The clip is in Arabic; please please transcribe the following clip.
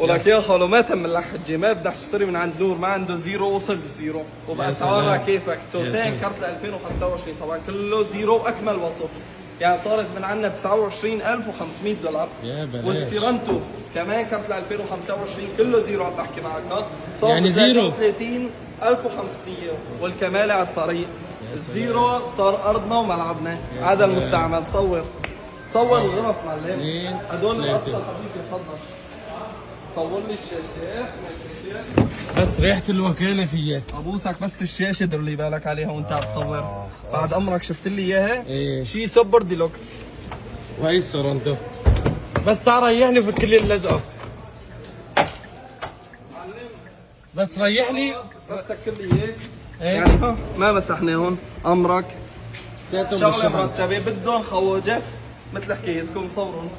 ولك يا خالو ما تم الحجه، ما بدك تشتري من عند نور ما عنده زيرو وصل زيرو وباسعارها كيفك. توسين كارت ل 2025 طبعا كله زيرو واكمل وصف، يعني صارت من عندنا ب 29500 دولار. يا بلاش. والسيرانتو كمان كارت ل 2025 كله زيرو عم بحكي معك ها، صار يعني زيرو 30500. والكمالة على الطريق. الزيرو صار ارضنا وملعبنا. هذا المستعمل. صور الغرف معلم. هدول القصه الحديثه. تفضل صور لي الشاشات. بس ريحة الوكالة فيها. ابوسك بس الشاشه دير لي بالك عليها وانت عم تصور. بعد امرك شفت لي اياها؟ ايه. شي سوبر ديلوكس. وهي السورنتو. بس تعال ريحني في الكلية اللزقة. بس ريحني. بس سكر لي هيك. ايه. يعني ما مسحناهم. امرك ساتهم شغله بالشحن. مرتبه بدهم خوجه مثل حكايتكم صورهم.